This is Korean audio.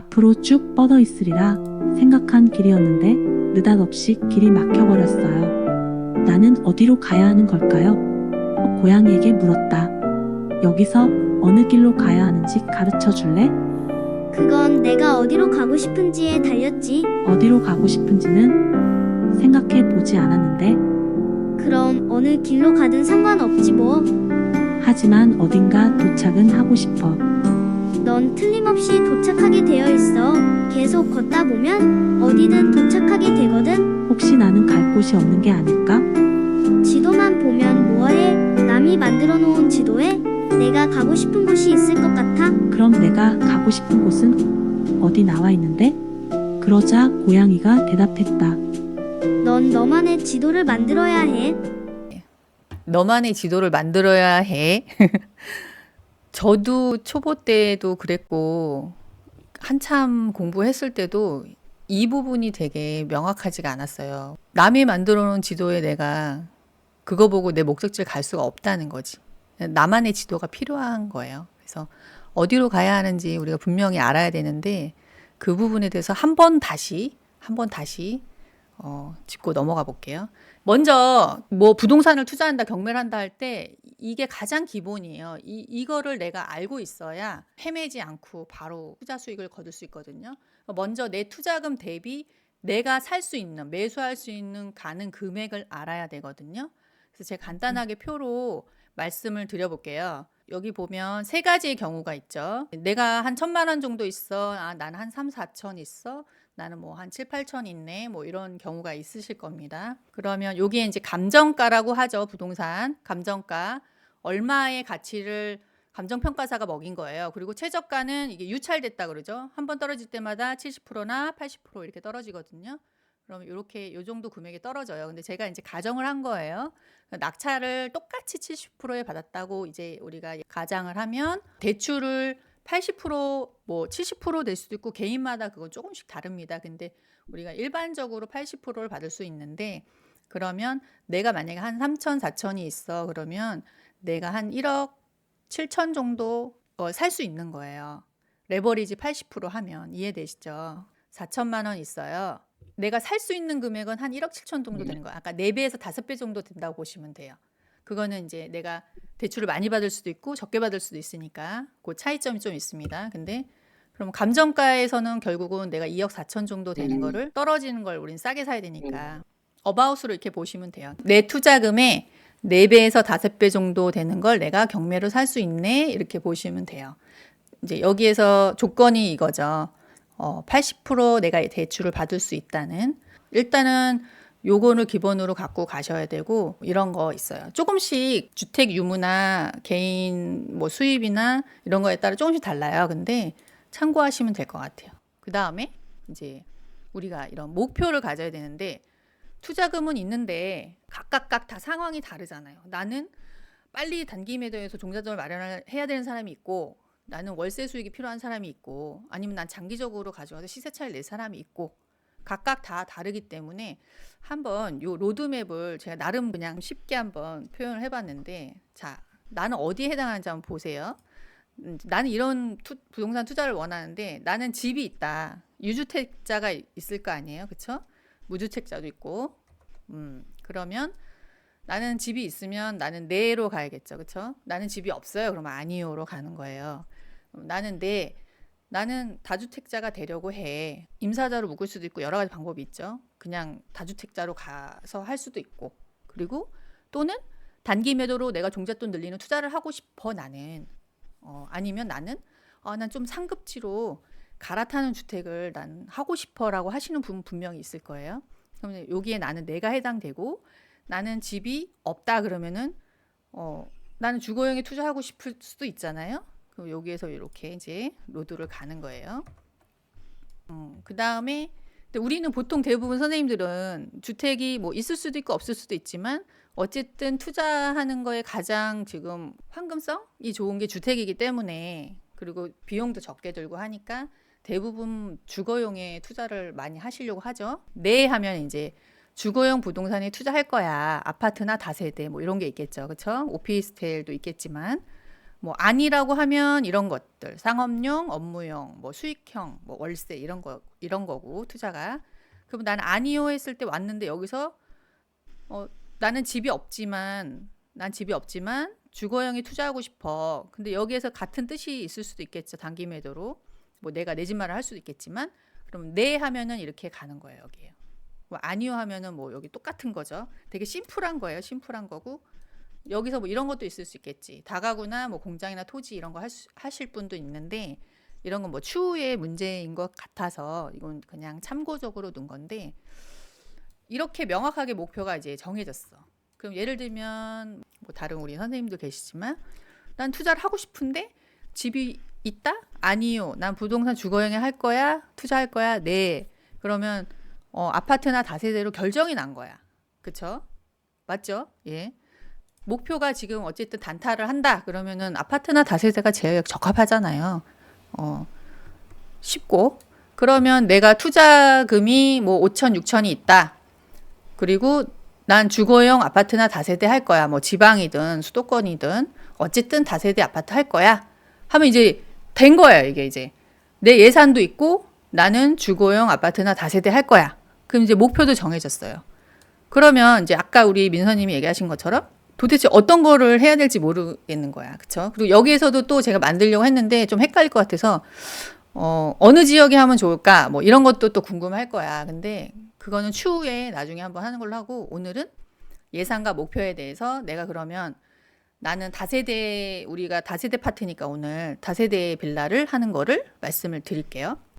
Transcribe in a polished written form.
앞으로 쭉 뻗어 있으리라 생각한 길이었는데 느닷없이 길이 막혀버렸어요. 나는 어디로 가야 하는 걸까요? 고양이에게 물었다. 여기서 어느 길로 가야 하는지 가르쳐 줄래? 그건 내가 어디로 가고 싶은지에 달렸지. 어디로 가고 싶은지는 생각해 보지 않았는데, 그럼 어느 길로 가든 상관없지 뭐. 하지만 어딘가 도착은 하고 싶어. 넌 틀림없이 도착하게 되어 있어. 계속 걷다 보면 어디든 도착하게 되거든. 혹시 나는 갈 곳이 없는 게 아닐까? 지도만 보면 뭐해? 남이 만들어 놓은 지도에 내가 가고 싶은 곳이 있을 것 같아. 그럼 내가 가고 싶은 곳은 어디 나와 있는데? 그러자 고양이가 대답했다. 넌 너만의 지도를 만들어야 해. 너만의 지도를 만들어야 해. 저도 초보 때도 그랬고, 한참 공부했을 때도 이 부분이 되게 명확하지가 않았어요. 남이 만들어 놓은 지도에 내가 그거 보고 내 목적지를 갈 수가 없다는 거지. 나만의 지도가 필요한 거예요. 그래서 어디로 가야 하는지 우리가 분명히 알아야 되는데 그 부분에 대해서 한 번 다시 짚고 넘어가 볼게요. 먼저 뭐 부동산을 투자한다, 경매를 한다 할 때 이게 가장 기본이에요. 이거를 내가 알고 있어야 헤매지 않고 바로 투자 수익을 거둘 수 있거든요. 먼저 내 투자금 대비 내가 살 수 있는, 매수할 수 있는 가능 금액을 알아야 되거든요. 그래서 제가 간단하게 표로 말씀을 드려볼게요. 여기 보면 세 가지의 경우가 있죠. 내가 한 1,000만 원 정도 있어. 나는 한 3, 4천 있어. 나는 뭐 한 7, 8천 있네. 뭐 이런 경우가 있으실 겁니다. 그러면 여기에 이제 감정가라고 하죠. 부동산 감정가. 얼마의 가치를 감정평가사가 먹인 거예요. 그리고 최저가는 이게 유찰됐다 그러죠. 한 번 떨어질 때마다 70%나 80% 이렇게 떨어지거든요. 그럼 이렇게 요 정도 금액이 떨어져요. 근데 제가 이제 가정을 한 거예요. 낙찰을 똑같이 70%에 받았다고 이제 우리가 가정을 하면 대출을 80%뭐 70%될 수도 있고 개인마다 그건 조금씩 다릅니다. 근데 우리가 일반적으로 80%를 받을 수 있는데 그러면 내가 만약에 한 3천, 4천이 있어. 그러면 내가 한 1억 7천 정도 살 수 있는 거예요. 레버리지 80% 하면 이해되시죠? 4천만 원 있어요. 내가 살 수 있는 금액은 한 1억 7천 정도 되는 거야. 아까 4배에서 5배 정도 된다고 보시면 돼요. 그거는 이제 내가 대출을 많이 받을 수도 있고 적게 받을 수도 있으니까 그 차이점이 좀 있습니다. 근데 그럼 감정가에서는 결국은 내가 2억 4천 정도 되는 거를 떨어지는 걸 우린 싸게 사야 되니까 어바웃으로 이렇게 보시면 돼요. 내 투자금의 4배에서 5배 정도 되는 걸 내가 경매로 살 수 있네 이렇게 보시면 돼요. 이제 여기에서 조건이 이거죠. 80% 내가 대출을 받을 수 있다는. 일단은 요거를 기본으로 갖고 가셔야 되고 이런 거 있어요. 조금씩 주택 유무나 개인 뭐 수입이나 이런 거에 따라 조금씩 달라요. 근데 참고하시면 될 것 같아요. 그 다음에 이제 우리가 이런 목표를 가져야 되는데 투자금은 있는데 각각 다 상황이 다르잖아요. 나는 빨리 단기 매도해서 종잣돈을 마련해야 되는 사람이 있고 나는 월세 수익이 필요한 사람이 있고 아니면 난 장기적으로 가져가서 시세 차익을 낼 사람이 있고 각각 다 다르기 때문에 한번 요 로드맵을 제가 나름 그냥 쉽게 한번 표현을 해봤는데 자 나는 어디에 해당하는지 한번 보세요. 나는 이런 부동산 투자를 원하는데 나는 집이 있다. 유주택자가 있을 거 아니에요. 그쵸? 무주택자도 있고 그러면 나는 집이 있으면 나는 네로 가야겠죠. 그쵸? 나는 집이 없어요. 그러면 아니요로 가는 거예요. 나는 다주택자가 되려고 해. 임사자로 묶을 수도 있고 여러 가지 방법이 있죠. 그냥 다주택자로 가서 할 수도 있고 그리고 또는 단기 매도로 내가 종잣돈 늘리는 투자를 하고 싶어 나는 아니면 나는 난 좀 상급지로 갈아타는 주택을 난 하고 싶어라고 하시는 분 분명히 있을 거예요. 그러면 여기에 나는 내가 해당되고 나는 집이 없다 그러면은 나는 주거용에 투자하고 싶을 수도 있잖아요. 그럼 여기에서 이렇게 이제 로드를 가는 거예요. 그 다음에 우리는 보통 대부분 선생님들은 주택이 뭐 있을 수도 있고 없을 수도 있지만 어쨌든 투자하는 거에 가장 지금 황금성이 좋은 게 주택이기 때문에 그리고 비용도 적게 들고 하니까 대부분 주거용에 투자를 많이 하시려고 하죠. 네 하면 이제 주거용 부동산에 투자할 거야. 아파트나 다세대 뭐 이런 게 있겠죠. 그렇죠? 오피스텔도 있겠지만 뭐 아니라고 하면 이런 것들 상업용, 업무용, 뭐 수익형, 뭐 월세 이런 거고 투자가. 그럼 나는 아니요 했을 때 왔는데 여기서 나는 집이 없지만 주거형에 투자하고 싶어. 근데 여기에서 같은 뜻이 있을 수도 있겠죠. 단기 매도로. 뭐 내가 내 집 마련 할 수도 있겠지만 그럼 네 하면은 이렇게 가는 거예요, 여기에요. 뭐 아니요 하면은 뭐 여기 똑같은 거죠. 되게 심플한 거예요. 심플한 거고. 여기서 뭐 이런 것도 있을 수 있겠지. 다가구나 뭐 공장이나 토지 이런 거 하실 분도 있는데 이런 건 뭐 추후의 문제인 것 같아서 이건 그냥 참고적으로 둔 건데 이렇게 명확하게 목표가 이제 정해졌어. 그럼 예를 들면 뭐 다른 우리 선생님도 계시지만 난 투자를 하고 싶은데 집이 있다? 아니요. 난 부동산 주거형에 할 거야? 투자할 거야? 네. 그러면 아파트나 다세대로 결정이 난 거야. 그쵸? 맞죠? 예. 목표가 지금 어쨌든 단타를 한다. 그러면은 아파트나 다세대가 제일 적합하잖아요. 쉽고. 그러면 내가 투자금이 뭐 5천, 6천이 있다. 그리고 난 주거용 아파트나 다세대 할 거야. 뭐 지방이든 수도권이든 어쨌든 다세대 아파트 할 거야. 하면 이제 된 거예요. 이게 이제 내 예산도 있고 나는 주거용 아파트나 다세대 할 거야. 그럼 이제 목표도 정해졌어요. 그러면 이제 아까 우리 민서님이 얘기하신 것처럼 도대체 어떤 거를 해야 될지 모르겠는 거야. 그쵸? 그리고 여기에서도 또 제가 만들려고 했는데 좀 헷갈릴 것 같아서 어느 지역에 하면 좋을까? 뭐 이런 것도 또 궁금할 거야. 근데 그거는 추후에 나중에 한번 하는 걸로 하고 오늘은 예산과 목표에 대해서 내가 그러면 나는 우리가 다세대 파트니까 오늘 다세대 빌라를 하는 거를 말씀을 드릴게요.